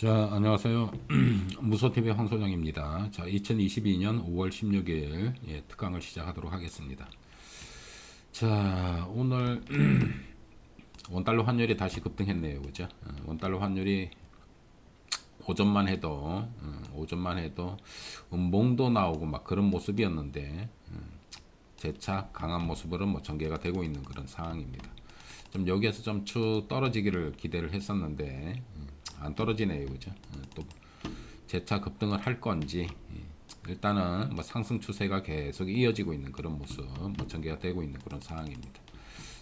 자, 안녕하세요. 무소TV 황소장입니다. 자, 2022년 5월 16일 특강을 시작하도록 하겠습니다. 자, 오늘 원달러 환율이 다시 급등했네요. 그죠? 원달러 환율이 오전만 해도 음봉도 나오고 막 그런 모습이었는데 재차 강한 모습으로 뭐 전개가 되고 있는 그런 상황입니다. 좀 여기에서 좀 축 떨어지기를 기대를 했었는데 안 떨어지네요. 그죠? 또 재차 급등을 할 건지 일단은 뭐 상승 추세가 계속 이어지고 있는 그런 모습 뭐 전개가 되고 있는 그런 상황입니다.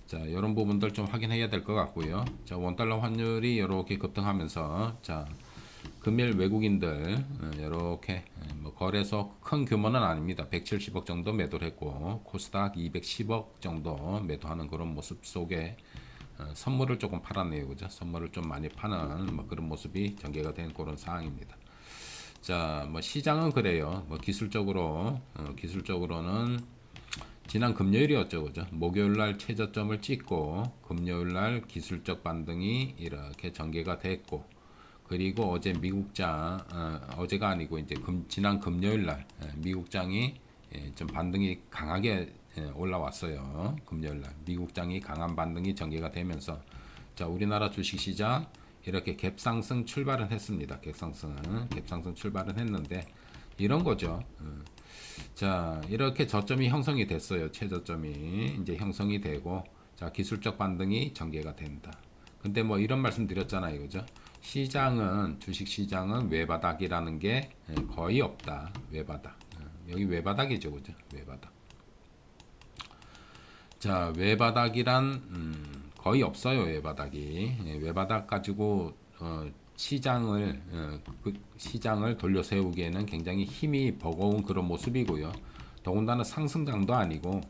자, 이런 부분들 좀 확인해야 될 것 같고요. 자, 원달러 환율이 이렇게 급등하면서 자, 금일 외국인들 이렇게 뭐 거래소 큰 규모는 아닙니다. 170억 정도 매도를 했고 코스닥 210억 정도 매도하는 그런 모습 속에 선물을 조금 팔았네요. 그죠? 선물을 좀 많이 파는 뭐 그런 모습이 전개가 된 그런 상황입니다. 자, 뭐 시장은 그래요. 뭐 기술적으로는 지난 금요일이었죠. 그죠? 목요일 날 최저점을 찍고 금요일 날 기술적 반등이 이렇게 전개가 됐고 그리고 어제 미국장 어제가 아니고 이제 지난 금요일 날 미국장이 좀 반등이 강하게 올라왔어요. 금요일 날 미국장이 강한 반등이 전개가 되면서 자, 우리나라 주식시장 이렇게 갭상승 출발은 했습니다. 갭상승 출발은 했는데 이런 거죠. 자, 이렇게 저점이 형성이 됐어요. 최저점이 이제 형성이 되고 자, 기술적 반등이 전개가 된다. 근데 뭐 이런 말씀 드렸잖아요. 그죠? 주식 시장은 외바닥이라는 게 거의 없다. 외바닥. 여기 외바닥이죠. 그죠? 외바닥. 자, 외바닥이란 거의 없어요. 외바닥이. 외바닥 가지고 시장을 돌려 세우기에는 굉장히 힘이 버거운 그런 모습이고요. 더군다나 상승장도 아니고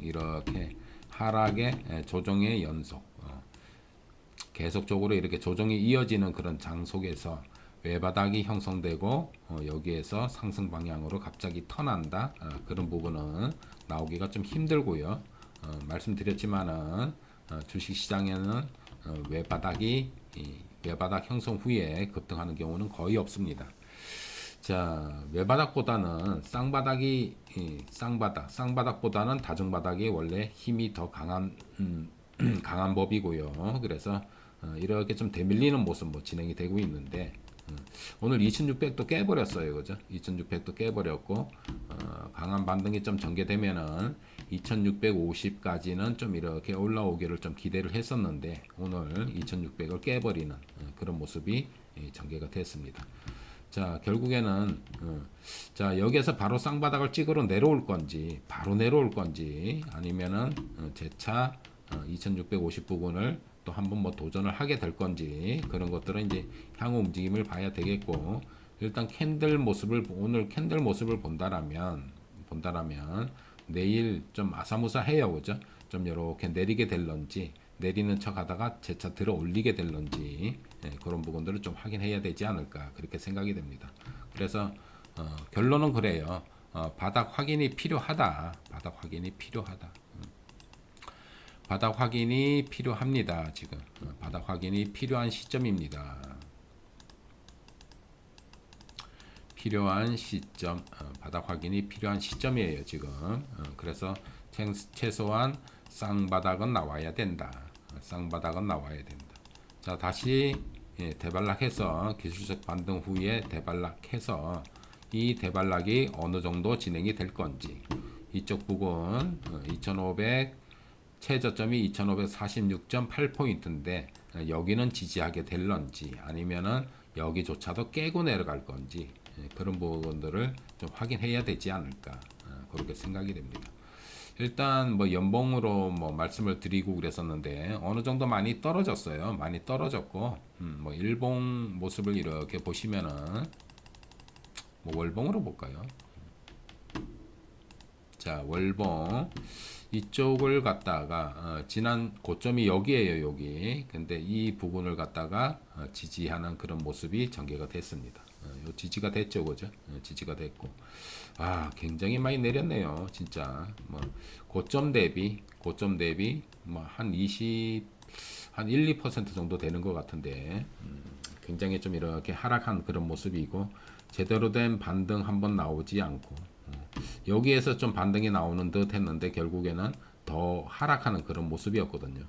이렇게 하락의 조정의 연속 계속적으로 이렇게 조정이 이어지는 그런 장속에서 외바닥이 형성되고 여기에서 상승 방향으로 갑자기 턴한다. 그런 부분은 나오기가 좀 힘들고요. 말씀드렸지만은 주식시장에는 외바닥 형성 후에 급등하는 경우는 거의 없습니다. 자, 외바닥보다는 쌍바닥보다는 다중바닥이 원래 힘이 더 강한 법이고요. 그래서 이렇게 좀 대밀리는 모습 뭐 진행이 되고 있는데 오늘 2600도 깨버렸어요. 그죠? 2600도 깨버렸고 강한 반등이 좀 전개되면은 2650까지는 좀 이렇게 올라오기를 좀 기대를 했었는데 오늘 2600을 깨버리는 그런 모습이 전개가 됐습니다. 자, 결국에는 자, 여기에서 바로 쌍바닥을 찍으러 내려올 건지 아니면은 재차 2650 부분을 또 한번 뭐 도전을 하게 될 건지 그런 것들은 이제 향후 움직임을 봐야 되겠고 일단 오늘 캔들 모습을 본다라면 내일 좀 아사무사해요. 그죠? 좀 이렇게 내리게 될런지 내리는 척 하다가 재차 들어 올리게 될런지 그런 부분들을 좀 확인해야 되지 않을까 그렇게 생각이 됩니다. 그래서 결론은 그래요. 바닥 확인이 필요하다. 바닥 확인이 필요합니다. 지금 바닥 확인이 필요한 시점입니다. 바닥 확인이 필요한 시점이에요. 지금 그래서 최소한 쌍바닥은 나와야 된다. 자, 다시 대발락해서 기술적 반등 후에 대발락해서 이 대발락이 어느 정도 진행이 될 건지 이쪽 부분 2500 최저점이 2546.8포인트인데 여기는 지지하게 될런지 아니면은 여기조차도 깨고 내려갈 건지 그런 부분들을 좀 확인해야 되지 않을까 그렇게 생각이 됩니다. 일단 뭐 연봉으로 뭐 말씀을 드리고 그랬었는데 어느 정도 많이 떨어졌어요. 많이 떨어졌고 뭐 일봉 모습을 이렇게 보시면은 뭐 월봉으로 볼까요? 자, 월봉 이쪽을 갖다가 지난 고점이 여기에요. 여기. 근데 이 부분을 갖다가 지지하는 그런 모습이 전개가 됐습니다. 요 지지가 됐죠. 그죠? 지지가 됐고 굉장히 많이 내렸네요. 진짜 뭐 고점 대비 뭐 한 1, 2% 정도 되는 것 같은데 굉장히 좀 이렇게 하락한 그런 모습이고 제대로 된 반등 한번 나오지 않고 여기에서 좀 반등이 나오는 듯 했는데 결국에는 더 하락하는 그런 모습이었거든요.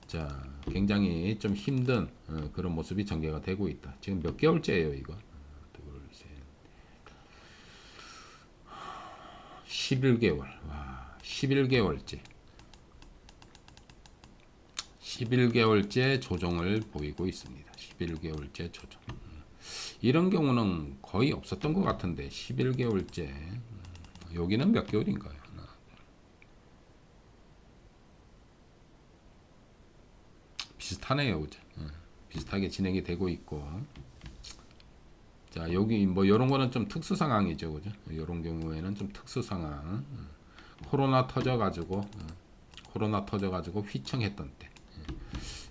자, 굉장히 좀 힘든 그런 모습이 전개가 되고 있다. 지금 몇 개월째예요, 이거? 둘, 셋, 11개월. 와, 11개월째. 11개월째 조정을 보이고 있습니다. 11개월째 조정. 이런 경우는 거의 없었던 것 같은데 11개월째. 여기는 몇 개월인가요? 비슷하네요, 그죠? 비슷하게 진행이 되고 있고. 자, 여기 뭐 이런 거는 좀 특수 상황이죠, 그죠? 이런 경우에는 좀 특수 상황. 코로나 터져가지고 휘청했던 때.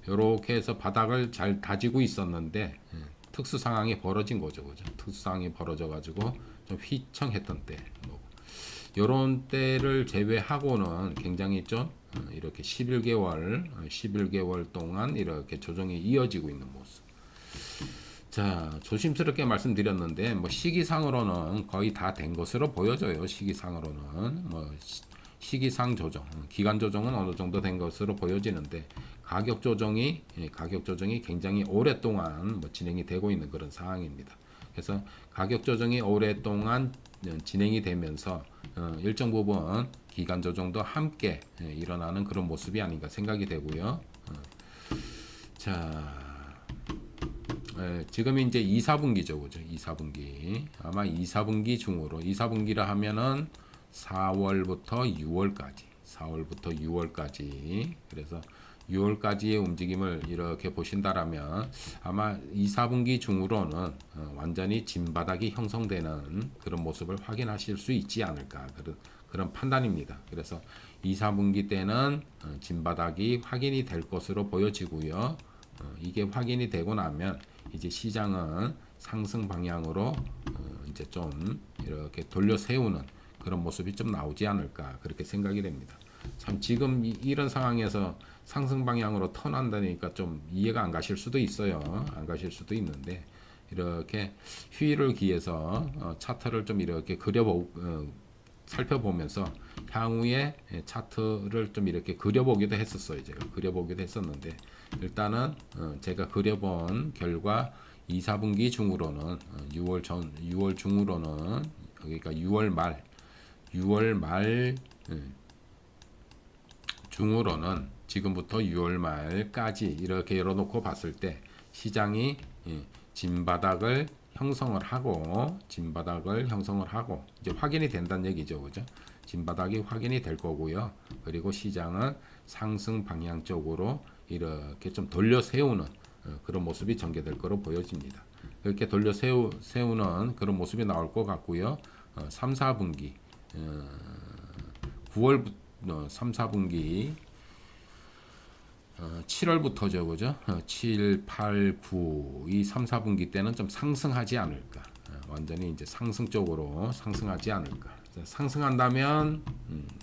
이렇게 해서 바닥을 잘 다지고 있었는데 특수 상황이 벌어진 거죠, 그죠? 특수 상황이 벌어져가지고 좀 휘청했던 때. 요런 때를 제외하고는 굉장히 좀 이렇게 11개월 동안 이렇게 조정이 이어지고 있는 모습. 자, 조심스럽게 말씀드렸는데 뭐 시기상으로는 거의 다 된 것으로 보여져요. 시기상으로는 뭐 시기상 조정, 기간 조정은 어느 정도 된 것으로 보여지는데 가격 조정이 굉장히 오랫동안 뭐 진행이 되고 있는 그런 상황입니다. 그래서 가격 조정이 오랫동안 진행이 되면서 일정 부분 기간 조정도 함께 일어나는 그런 모습이 아닌가 생각이 되고요. 자, 지금 이제 2, 4분기죠, 그죠? 2, 4분기 아마 2, 4분기 중으로 2, 4분기라 하면은 4월부터 6월까지 그래서 6월까지의 움직임을 이렇게 보신다라면 아마 2, 4분기 중으로는 완전히 진바닥이 형성되는 그런 모습을 확인하실 수 있지 않을까 그런 판단입니다. 그래서 2, 4분기 때는 진바닥이 확인이 될 것으로 보여지고요. 이게 확인이 되고 나면 이제 시장은 상승 방향으로 이제 좀 이렇게 돌려 세우는 그런 모습이 좀 나오지 않을까 그렇게 생각이 됩니다. 참 지금 이런 상황에서 상승 방향으로 턴한다니까 좀 이해가 안 가실 수도 있어요. 안 가실 수도 있는데 이렇게 휴일을 기해서 차트를 좀 이렇게 살펴보면서 향후에 차트를 좀 이렇게 그려보기도 했었어요. 제가 그려보기도 했었는데 일단은 제가 그려본 결과 2, 4분기 중으로는 6월 중으로는 그러니까 6월 말 중으로는 지금부터 6월 말까지 이렇게 열어놓고 봤을 때 시장이 진바닥을 형성을 하고 이제 확인이 된다는 얘기죠, 그죠? 진바닥이 확인이 될 거고요. 그리고 시장은 상승 방향 쪽으로 이렇게 좀 돌려 세우는 그런 모습이 전개될 거로 보여집니다. 이렇게 돌려 세우는 그런 모습이 나올 것 같고요. 3, 4분기 9월 3, 4분기 7월부터죠, 그죠? 7, 8, 9, 이 3, 4분기 때는 좀 상승하지 않을까. 완전히 이제 상승 쪽으로 상승하지 않을까. 상승한다면,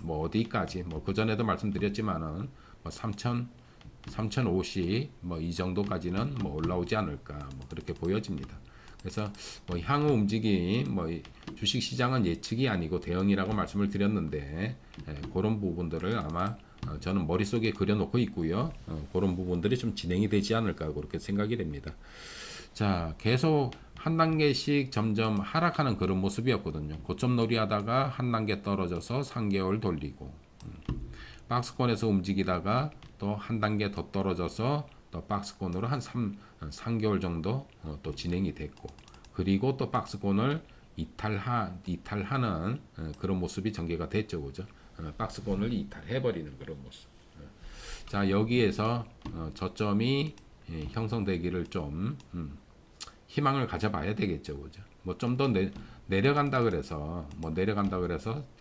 뭐 어디까지, 뭐 그전에도 말씀드렸지만은, 뭐 3,050, 뭐 이 정도까지는 뭐 올라오지 않을까. 뭐 그렇게 보여집니다. 그래서 뭐 향후 움직임, 뭐 주식 시장은 예측이 아니고 대응이라고 말씀을 드렸는데, 그런 부분들을 아마 저는 머릿속에 그려놓고 있고요. 그런 부분들이 좀 진행이 되지 않을까 그렇게 생각이 됩니다. 자, 계속 한 단계씩 점점 하락하는 그런 모습이었거든요. 고점 놀이 하다가 한 단계 떨어져서 3개월 돌리고 박스권에서 움직이다가 또 한 단계 더 떨어져서 또 박스권으로 한 3개월 정도 또 진행이 됐고 그리고 또 박스권을 이탈하는 그런 모습이 전개가 됐죠, 그죠? 박스권을 이탈해버리는 그런 모습. 자, 여기에서 저점이 형성되기를 좀 희망을 가져봐야 되겠죠, 그죠? 뭐 좀 더 내려간다 그래서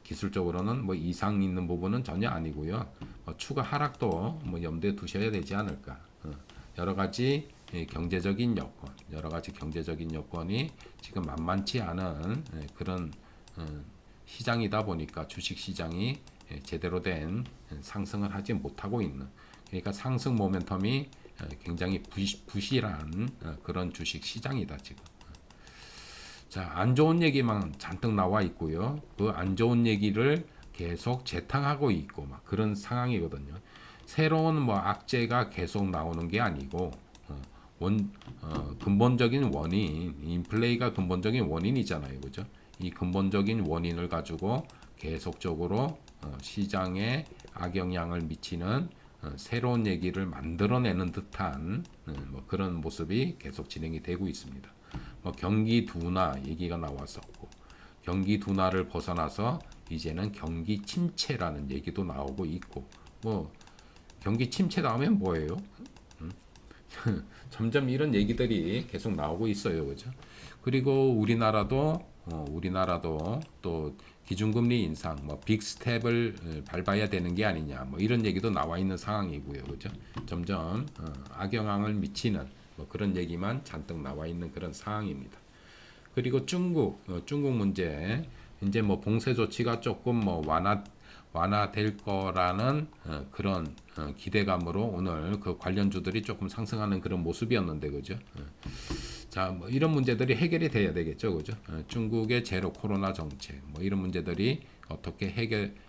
기술적으로는 뭐 이상 있는 부분은 전혀 아니고요. 추가 하락도 뭐 염두에 두셔야 되지 않을까. 여러 가지 경제적인 여건이 지금 만만치 않은 그런 시장이다 보니까 주식 시장이 제대로 된 상승을 하지 못하고 있는 그러니까 상승 모멘텀이 굉장히 부실한 그런 주식 시장이다 지금. 자, 안 좋은 얘기만 잔뜩 나와 있고요. 그 안 좋은 얘기를 계속 재탕하고 있고 막 그런 상황이거든요. 새로운 뭐 악재가 계속 나오는 게 아니고 근본적인 원인, 인플레이가 근본적인 원인이잖아요, 그죠? 이 근본적인 원인을 가지고 계속적으로 시장에 악영향을 미치는 새로운 얘기를 만들어내는 듯한 뭐 그런 모습이 계속 진행이 되고 있습니다. 뭐 경기 둔화 얘기가 나왔었고 경기 둔화를 벗어나서 이제는 경기 침체라는 얘기도 나오고 있고 뭐 경기 침체 다음엔 뭐예요? 점점 이런 얘기들이 계속 나오고 있어요, 그죠? 그리고 우리나라도 또 기준금리 인상, 뭐 빅스텝을 밟아야 되는 게 아니냐, 뭐 이런 얘기도 나와 있는 상황이고요, 그죠? 점점 악영향을 미치는 뭐 그런 얘기만 잔뜩 나와 있는 그런 상황입니다. 그리고 중국 문제 이제 뭐 봉쇄 조치가 조금 뭐 완화될 거라는 그런 기대감으로 오늘 그 관련주들이 조금 상승하는 그런 모습이었는데 그죠? 자, 뭐 이런 문제들이 해결이 돼야 되겠죠, 그죠? 중국의 제로 코로나 정책, 뭐 이런 문제들이 어떻게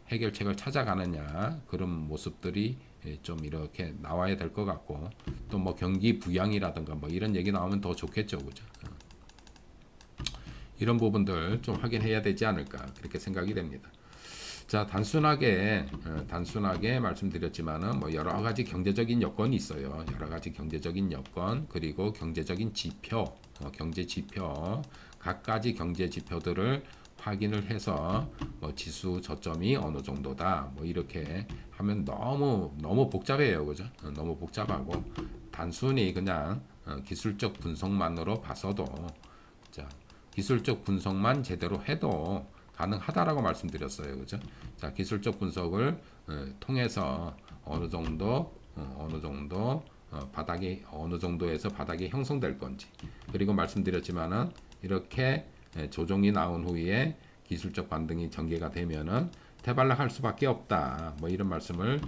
해결책을 찾아가느냐 그런 모습들이 좀 이렇게 나와야 될 것 같고 또 뭐 경기 부양이라든가 뭐 이런 얘기 나오면 더 좋겠죠, 그죠? 이런 부분들 좀 확인해야 되지 않을까 그렇게 생각이 됩니다. 자, 단순하게 말씀드렸지만은 뭐 여러 가지 경제적인 여건이 있어요. 여러 가지 경제적인 여건 그리고 경제적인 지표, 경제 지표, 각가지 경제 지표들을 확인을 해서 뭐 지수 저점이 어느 정도다. 뭐 이렇게 하면 너무 복잡해요, 그죠? 너무 복잡하고 단순히 그냥 기술적 분석만으로 봐서도 자, 기술적 분석만 제대로 해도 가능하다라고 말씀드렸어요, 그죠? 자, 기술적 분석을 통해서 어느 정도 바닥이 어느 정도에서 바닥이 형성될 건지 그리고 말씀드렸지만은 이렇게 조정이 나온 후에 기술적 반등이 전개가 되면은 대반락할 수밖에 없다. 뭐 이런 말씀을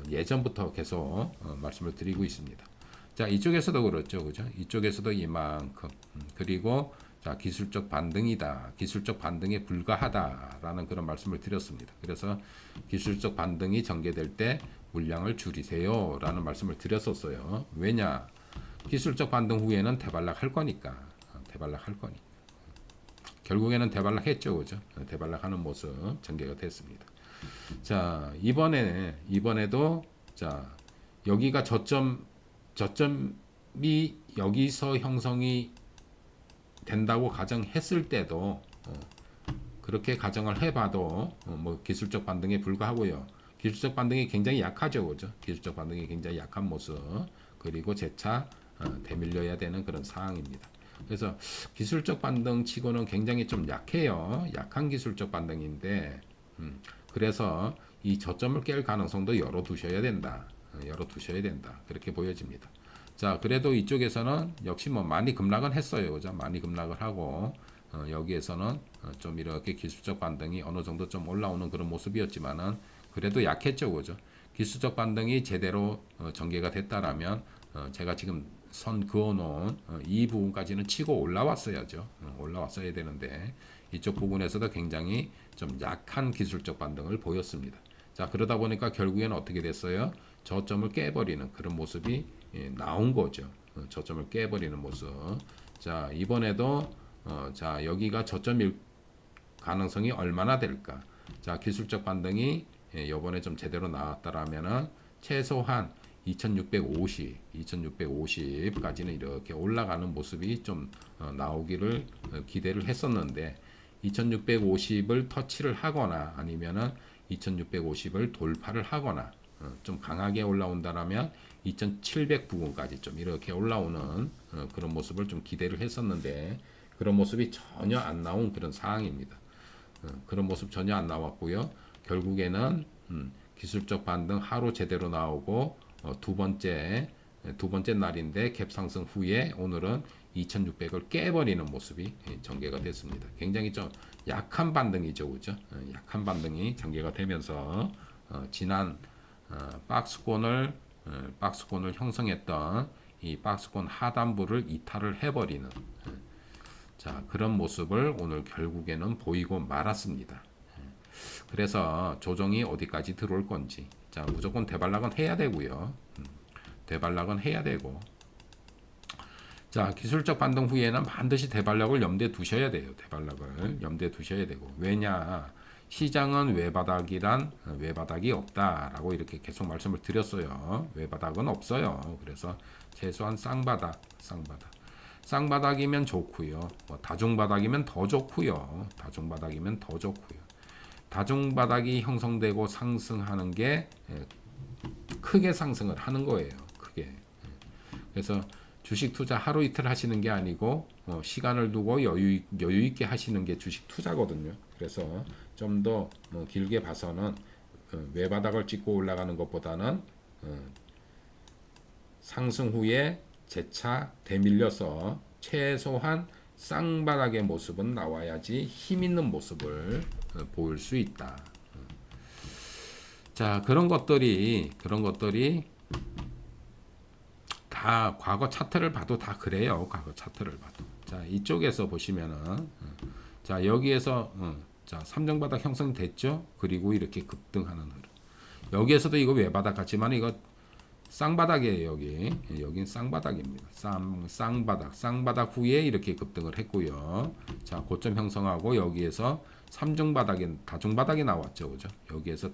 예전부터 계속 말씀을 드리고 있습니다. 자, 이쪽에서도 그렇죠, 그죠? 이쪽에서도 이만큼 그리고 자, 기술적 반등이다. 기술적 반등에 불과하다라는 그런 말씀을 드렸습니다. 그래서 기술적 반등이 전개될 때 물량을 줄이세요라는 말씀을 드렸었어요. 왜냐? 기술적 반등 후에는 대반락할 거니까. 대반락할 거니까. 결국에는 대반락했죠, 그죠? 대반락하는 모습 전개가 됐습니다. 자, 이번에도 자, 여기가 저점이 여기서 형성이 된다고 가정했을 때도 그렇게 가정을 해봐도 뭐 기술적 반등에 불과하고요. 기술적 반등이 굉장히 약하죠, 그죠? 기술적 반등이 굉장히 약한 모습 그리고 재차 되밀려야 되는 그런 상황입니다. 그래서 기술적 반등 치고는 굉장히 좀 약해요. 약한 기술적 반등인데 그래서 이 저점을 깰 가능성도 열어두셔야 된다. 그렇게 보여집니다. 자, 그래도 이쪽에서는 역시 뭐 많이 급락은 했어요, 그죠? 많이 급락을 하고 여기에서는 좀 이렇게 기술적 반등이 어느 정도 좀 올라오는 그런 모습이었지만은 그래도 약했죠, 그죠? 기술적 반등이 제대로 전개가 됐다라면 제가 지금 선 그어놓은 이 부분까지는 치고 올라왔어야죠. 올라왔어야 되는데 이쪽 부분에서도 굉장히 좀 약한 기술적 반등을 보였습니다. 자, 그러다 보니까 결국에는 어떻게 됐어요? 저점을 깨버리는 그런 모습이 나온 거죠. 저점을 깨버리는 모습. 자, 이번에도 자, 여기가 저점일 가능성이 얼마나 될까? 자, 기술적 반등이 이번에 좀 제대로 나왔다라면은 최소한 2650까지는 이렇게 올라가는 모습이 좀 나오기를 기대를 했었는데 2650을 터치를 하거나 아니면은 2650을 돌파를 하거나 좀 강하게 올라온다라면 2700 부근까지 좀 이렇게 올라오는 그런 모습을 좀 기대를 했었는데 그런 모습이 전혀 안 나온 그런 상황입니다. 그런 모습 전혀 안 나왔고요. 결국에는 기술적 반등 하루 제대로 나오고 두 번째 날인데 갭 상승 후에 오늘은 2600을 깨버리는 모습이 전개가 됐습니다. 굉장히 좀 약한 반등이죠, 그죠? 약한 반등이 전개가 되면서 지난 박스권을 박스권을 형성했던 이 박스권 하단부를 이탈을 해버리는 자 그런 모습을 오늘 결국에는 보이고 말았습니다. 그래서 조정이 어디까지 들어올 건지 자 무조건 대반락은 해야 되고요. 대반락은 해야 되고 자 기술적 반등 후에는 반드시 대반락을 염두에 두셔야 돼요. 대반락을 염두에 두셔야 되고 왜냐 시장은 외바닥이 없다라고 이렇게 계속 말씀을 드렸어요. 외바닥은 없어요. 그래서 최소한 쌍바닥이면 좋고요. 뭐 다중바닥이면 더 좋고요. 다중바닥이 형성되고 상승하는 게 크게 상승을 하는 거예요. 크게. 그래서 주식 투자 하루 이틀 하시는 게 아니고 시간을 두고 여유 있게 하시는 게 주식 투자거든요. 그래서 좀 더 길게 봐서는 외바닥을 찍고 올라가는 것보다는 상승 후에 재차 되밀려서 최소한 쌍바닥의 모습은 나와야지 힘 있는 모습을 보일 수 있다. 자 그런 것들이 다 과거 차트를 봐도 다 그래요. 과거 차트를 봐도. 자 이쪽에서 보시면은 자 여기에서 자 삼정바닥 형성됐죠. 그리고 이렇게 급등하는 흐름. 여기에서도 이거 외바닥 같지만 이거 쌍바닥이에요. 여긴 쌍바닥입니다. 쌍바닥 후에 이렇게 급등을 했고요. 자 고점 형성하고 여기에서 다중바닥이 나왔죠. 그죠? 여기에서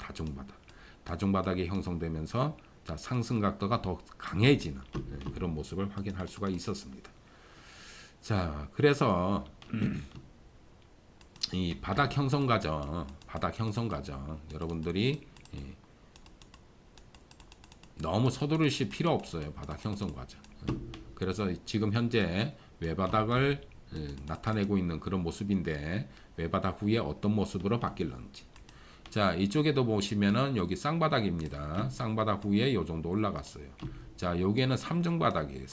다중바닥이 형성되면서 자 상승 각도가 더 강해지는 그런 모습을 확인할 수가 있었습니다. 자 그래서 이 바닥 형성 과정 여러분들이 너무 서두르실 필요 없어요. 바닥 형성 과정. 그래서 지금 현재 외바닥을 나타내고 있는 그런 모습인데 외바닥 후에 어떤 모습으로 바뀔런지. 자 이쪽에도 보시면은 여기 쌍바닥입니다. 쌍바닥 후에 요 정도 올라갔어요. 자 여기에는 삼중바닥이에요.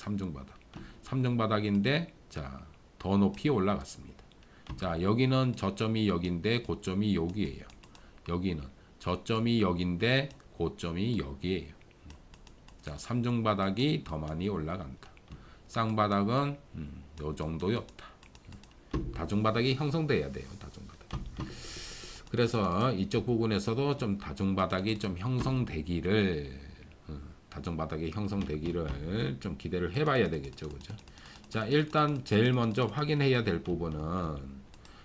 삼중바닥인데 자 더 높이 올라갔습니다. 자 여기는 저점이 여기인데 고점이 여기에요. 여기는 저점이 여기인데 고점이 여기에요. 자 삼중바닥이 더 많이 올라간다. 쌍바닥은 요 정도였다. 다중바닥이 형성돼야 돼요. 그래서 이쪽 부분에서도 좀 다중바닥이 좀 형성되기를 좀 기대를 해봐야 되겠죠, 그죠? 자 일단 제일 먼저 확인해야 될 부분은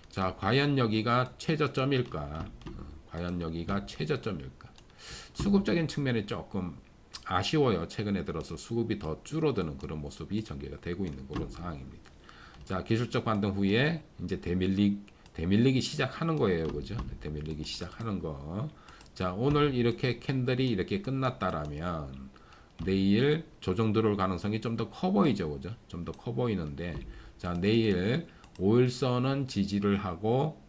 자 과연 여기가 최저점일까? 수급적인 측면이 조금 아쉬워요. 최근에 들어서 수급이 더 줄어드는 그런 모습이 전개가 되고 있는 그런 상황입니다. 자 기술적 반등 후에 이제 대밀리기 시작하는 거예요. 그죠? 대밀리기 시작하는 거. 자, 오늘 이렇게 캔들이 이렇게 끝났다라면 내일 조정 들어올 가능성이 좀 더 커 보이죠. 그죠? 좀 더 커 보이는데 자, 내일 5일선은 지지하고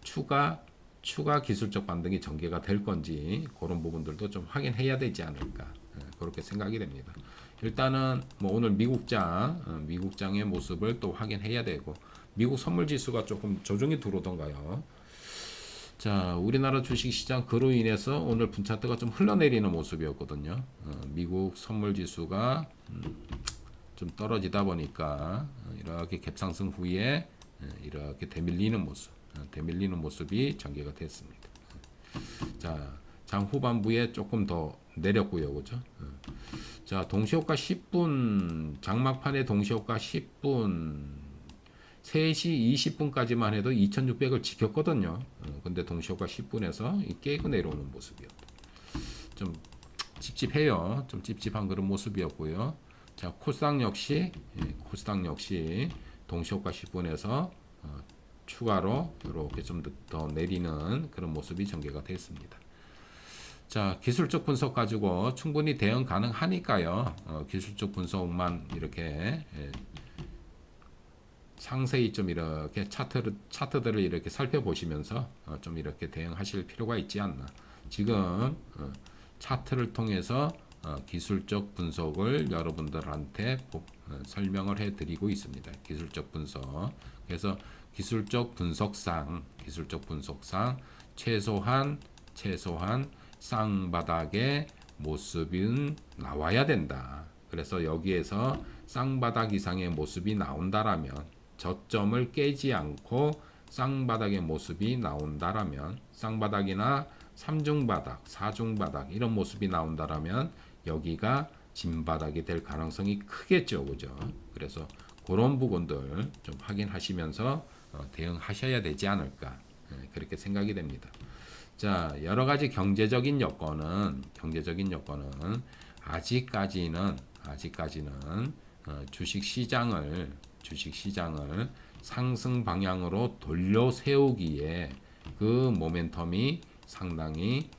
추가 기술적 반등이 전개가 될 건지 그런 부분들도 좀 확인해야 되지 않을까. 그렇게 생각이 됩니다. 일단은 뭐 오늘 미국장의 모습을 또 확인해야 되고 미국 선물 지수가 조금 조정이 들어오던가요. 자, 우리나라 주식시장 그로 인해서 오늘 분차트가 좀 흘러내리는 모습이었거든요. 미국 선물 지수가 좀 떨어지다 보니까 이렇게 갭상승 후에 이렇게 대밀리는 모습이 전개가 됐습니다. 자, 장 후반부에 조금 더 내렸고요, 그죠? 자, 동시효과 10분 장막판의 동시효과 10분 3시 20분까지만 해도 2600을 지켰거든요. 근데 동시효과 10분에서 깨고 내려오는 모습이었다. 좀 찝찝해요. 좀 찝찝한 그런 모습이었고요. 자, 코스닥 역시 동시효과 10분에서 추가로 이렇게 좀 더 내리는 그런 모습이 전개가 됐습니다. 자, 기술적 분석 가지고 충분히 대응 가능하니까요. 기술적 분석만 이렇게 상세히 좀 이렇게 차트들을 이렇게 살펴보시면서 좀 이렇게 대응하실 필요가 있지 않나. 지금 차트를 통해서 기술적 분석을 여러분들한테 설명을 해드리고 있습니다. 기술적 분석. 그래서 기술적 분석상 최소한 쌍바닥의 모습은 나와야 된다. 그래서 여기에서 쌍바닥 이상의 모습이 나온다라면, 저점을 깨지 않고 쌍바닥의 모습이 나온다라면, 쌍바닥이나 3중바닥, 4중바닥 이런 모습이 나온다라면 여기가 진바닥이 될 가능성이 크겠죠. 그죠? 그래서 그런 부분들 좀 확인하시면서 대응하셔야 되지 않을까, 그렇게 생각이 됩니다. 자, 여러 가지 경제적인 여건은 아직까지는 주식 시장을 상승 방향으로 돌려 세우기에 그 모멘텀이 상당히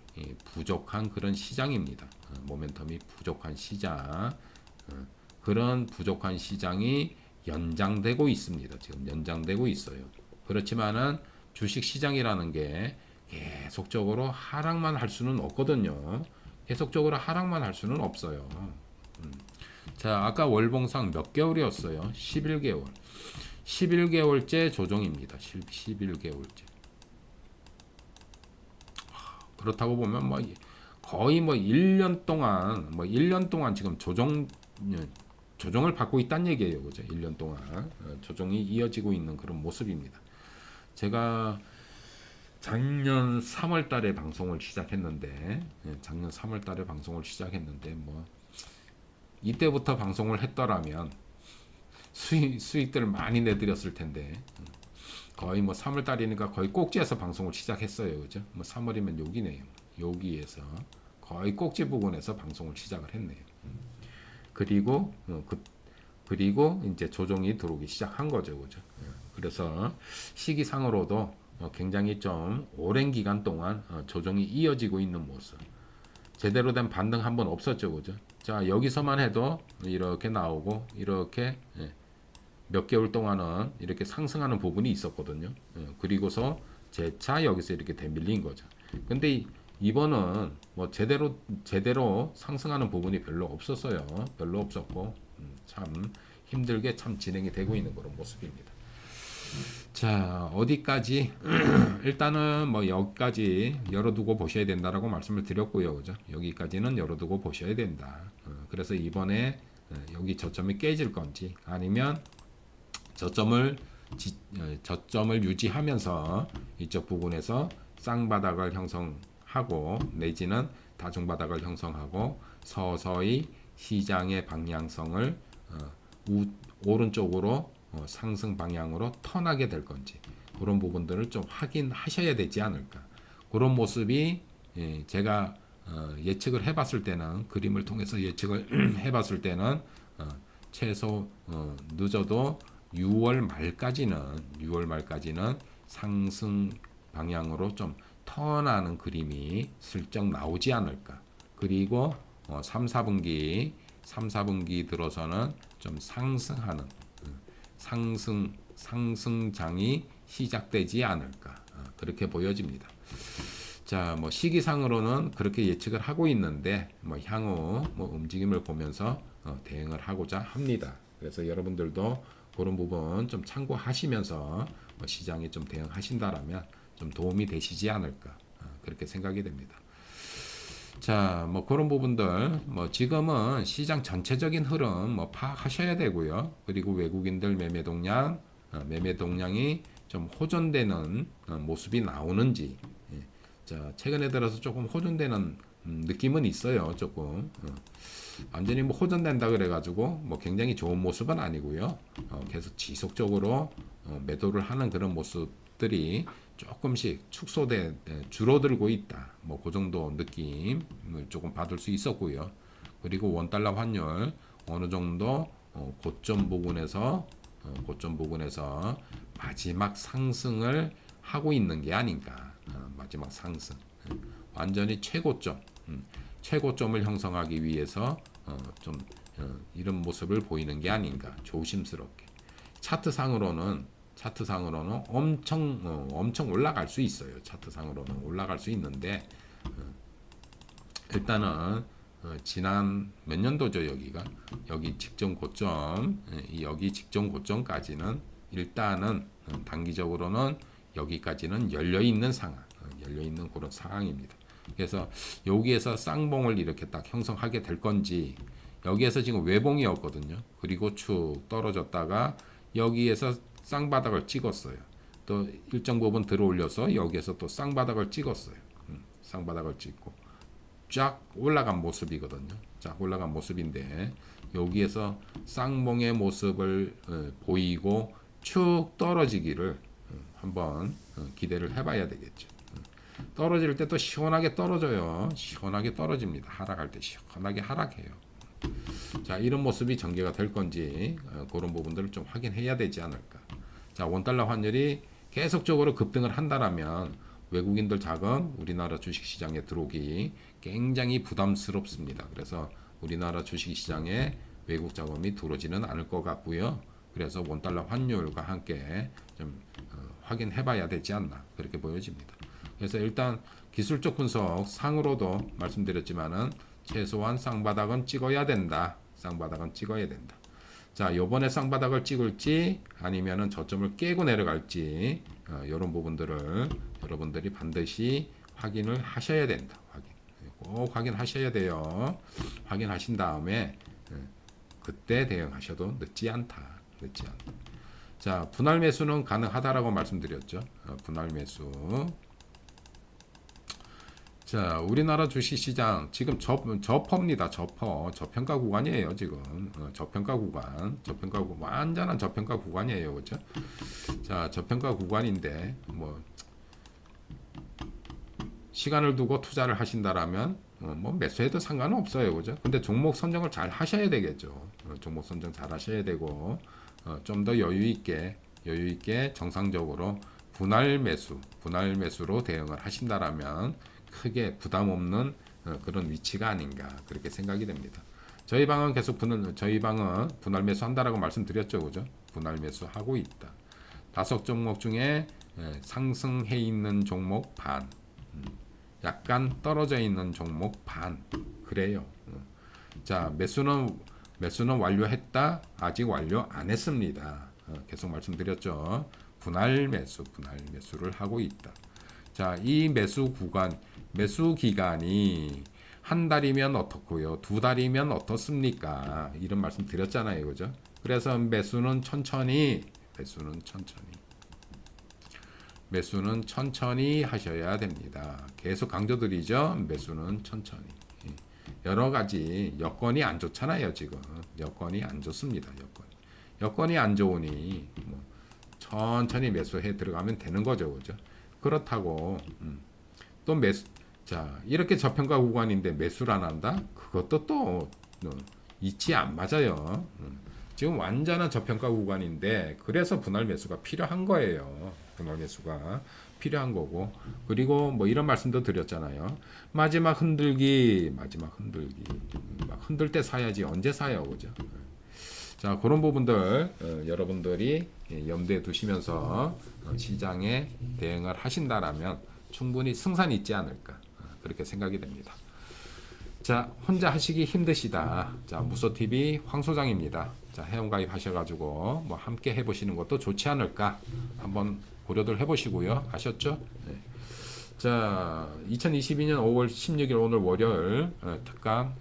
부족한 그런 시장입니다. 모멘텀이 부족한 시장, 그런 부족한 시장이 연장되고 있습니다. 지금 연장되고 있어요. 그렇지만은 주식 시장이라는 게 계속적으로 하락만 할 수는 없거든요. 계속적으로 하락만 할 수는 없어요. 자, 아까 월봉상 몇 개월이었어요? 11개월. 11개월째 조정입니다. 11개월째. 그렇다고 보면 뭐 거의 뭐 1년 동안 지금 조정을 받고 있다는 얘기예요. 그죠? 1년 동안 조정이 이어지고 있는 그런 모습입니다. 제가 작년 3월 달에 방송을 시작했는데 뭐 이때부터 방송을 했더라면 수익들을 많이 내드렸을 텐데, 거의 뭐 3월 달이니까 거의 꼭지에서 방송을 시작했어요. 그죠? 뭐 3월이면 여기네요. 여기에서 거의 꼭지 부분에서 방송을 시작을 했네요. 그리고 이제 조정이 들어오기 시작한 거죠. 그죠? 그래서 시기상으로도 굉장히 좀 오랜 기간 동안 조정이 이어지고 있는 모습. 제대로 된 반등 한번 없었죠. 그죠? 자, 여기서만 해도 이렇게 나오고 이렇게 몇 개월 동안은 이렇게 상승하는 부분이 있었거든요. 그리고서 재차 여기서 이렇게 되밀린 거죠. 근데 이번은 뭐 제대로 상승하는 부분이 별로 없었어요. 별로 없었고 참 힘들게 참 진행이 되고 있는 그런 모습입니다. 자, 어디까지 일단은 뭐 여기까지 열어두고 보셔야 된다라고 말씀을 드렸고요. 그죠? 여기까지는 열어두고 보셔야 된다. 그래서 이번에 여기 저점이 깨질 건지 아니면 저점을 유지하면서 이쪽 부분에서 쌍바닥을 형성하고 내지는 다중바닥을 형성하고 서서히 시장의 방향성을 오른쪽으로 상승 방향으로 턴하게 될 건지, 그런 부분들을 좀 확인하셔야 되지 않을까. 그런 모습이 제가 예측을 해봤을 때는, 그림을 통해서 예측을 해봤을 때는 최소 늦어도 6월 말까지는 상승 방향으로 좀 턴하는 그림이 슬쩍 나오지 않을까. 그리고 3, 4분기 들어서는 좀 상승하는 상승장이 시작되지 않을까, 그렇게 보여집니다. 자, 뭐 시기상으로는 그렇게 예측을 하고 있는데 뭐 향후 뭐 움직임을 보면서 대응을 하고자 합니다. 그래서 여러분들도 그런 부분 좀 참고하시면서 뭐 시장에 좀 대응하신다라면 좀 도움이 되시지 않을까, 그렇게 생각이 됩니다. 자, 뭐 그런 부분들 뭐 지금은 시장 전체적인 흐름 뭐 파악하셔야 되고요. 그리고 외국인들 매매 동량이 좀 호전되는 모습이 나오는지. 자, 최근에 들어서 조금 호전되는 느낌은 있어요. 조금 완전히 뭐 호전된다 그래가지고 뭐 굉장히 좋은 모습은 아니고요. 계속 지속적으로 매도를 하는 그런 모습들이 조금씩 줄어들고 있다. 뭐 그 정도 느낌을 조금 받을 수 있었고요. 그리고 원달러 환율 어느 정도 고점 부분에서 마지막 상승을 하고 있는 게 아닌가. 마지막 상승. 완전히 최고점을 형성하기 위해서 이런 모습을 보이는 게 아닌가. 조심스럽게. 차트상으로는 엄청 올라갈 수 있어요. 차트상으로는 올라갈 수 있는데 일단은 지난 몇 년도죠. 여기 직전 고점, 여기 직전 고점까지는 일단은 단기적으로는 여기까지는 열려 있는 그런 상황입니다. 그래서 여기에서 쌍봉을 이렇게 딱 형성하게 될 건지, 여기에서 지금 외봉이었거든요. 그리고 쭉 떨어졌다가 여기에서 쌍바닥을 찍었어요. 또 일정 부분 들어 올려서 여기에서 또 쌍바닥을 찍었어요. 쌍바닥을 찍고 쫙 올라간 모습이거든요. 쫙 올라간 모습인데 여기에서 쌍봉의 모습을 보이고 쭉 떨어지기를 한번 기대를 해봐야 되겠죠. 떨어질 때 또 시원하게 떨어져요. 시원하게 떨어집니다. 하락할 때 시원하게 하락해요. 자, 이런 모습이 전개가 될 건지 그런 부분들을 좀 확인해야 되지 않을까. 자, 원달러 환율이 계속적으로 급등을 한다라면 외국인들 자금 우리나라 주식시장에 들어오기 굉장히 부담스럽습니다. 그래서 우리나라 주식시장에 외국 자금이 들어오지는 않을 것 같고요. 그래서 원달러 환율과 함께 좀 확인해 봐야 되지 않나 그렇게 보여집니다. 그래서 일단 기술적 분석 상으로도 말씀드렸지만은 최소한 쌍바닥은 찍어야 된다. 쌍바닥은 찍어야 된다. 자, 요번에 쌍바닥을 찍을지 아니면은 저점을 깨고 내려갈지 이런 부분들을 여러분들이 반드시 확인을 하셔야 된다. 꼭 확인하셔야 돼요. 확인하신 다음에 그때 대응하셔도 늦지 않다. 늦지 않다. 자, 분할 매수는 가능하다라고 말씀드렸죠. 분할 매수. 자, 우리나라 주식시장 지금 저퍼입니다. 저평가 구간이에요. 지금 저평가 구간, 완전한 저평가 구간이에요. 그죠? 자, 저평가 구간인데 뭐 시간을 두고 투자를 하신다라면 뭐 매수해도 상관은 없어요. 그죠? 근데 종목 선정을 잘 하셔야 되겠죠. 종목 선정 잘 하셔야 되고 좀 더 여유 있게 정상적으로 분할 매수로 대응을 하신다라면 크게 부담 없는 그런 위치가 아닌가 그렇게 생각이 됩니다. 저희 방은 분할 매수 한다라고 말씀드렸죠. 그죠? 분할 매수 하고 있다. 5종목 중에 상승해 있는 종목 반, 약간 떨어져 있는 종목 반, 그래요. 자, 매수는 완료했다. 아직 완료 안 했습니다. 계속 말씀드렸죠. 분할 매수를 하고 있다. 자, 이 매수 기간이 한 달이면 어떻고요? 2달이면 어떻습니까? 이런 말씀 드렸잖아요. 그죠? 그래서 매수는 천천히 하셔야 됩니다. 계속 강조드리죠. 매수는 천천히. 여러 가지 여건이 안 좋잖아요. 지금 여건이 안 좋습니다. 여건이 안 좋으니 뭐 천천히 매수해 들어가면 되는 거죠. 그죠? 그렇다고 또 자, 이렇게 저평가 구간인데 매수를 안 한다? 그것도 또 이치 안 맞아요. 지금 완전한 저평가 구간인데 그래서 분할 매수가 필요한 거예요. 분할 매수가 필요한 거고, 그리고 뭐 이런 말씀도 드렸잖아요. 마지막 흔들기 막 흔들 때 사야지 언제 사요. 그죠? 자, 그런 부분들 여러분들이 염두에 두시면서 시장에 대응을 하신다라면 충분히 승산이 있지 않을까 그렇게 생각이 됩니다. 자, 혼자 하시기 힘드시다. 자, 무소TV 황소장입니다. 자, 회원가입 하셔가지고 뭐 함께 해보시는 것도 좋지 않을까 한번 고려들 해보시고요. 아셨죠? 네. 자, 2022년 5월 16일 오늘 월요일 특강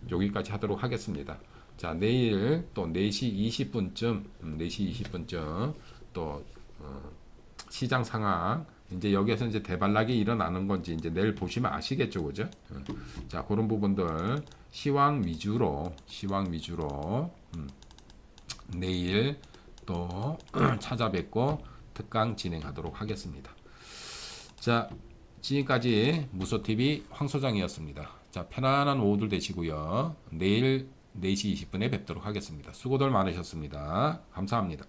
여기까지 하도록 하겠습니다. 자, 내일 또 4시 20분쯤 또 시장 상황 이제 여기에서 이제 대반락이 일어나는 건지 이제 내일 보시면 아시겠죠, 그죠? 자, 그런 부분들 시황 위주로 내일 또 찾아뵙고 특강 진행하도록 하겠습니다. 자, 지금까지 무소TV 황소장이었습니다. 자, 편안한 오후들 되시고요. 내일 4시 20분에 뵙도록 하겠습니다. 수고들 많으셨습니다. 감사합니다.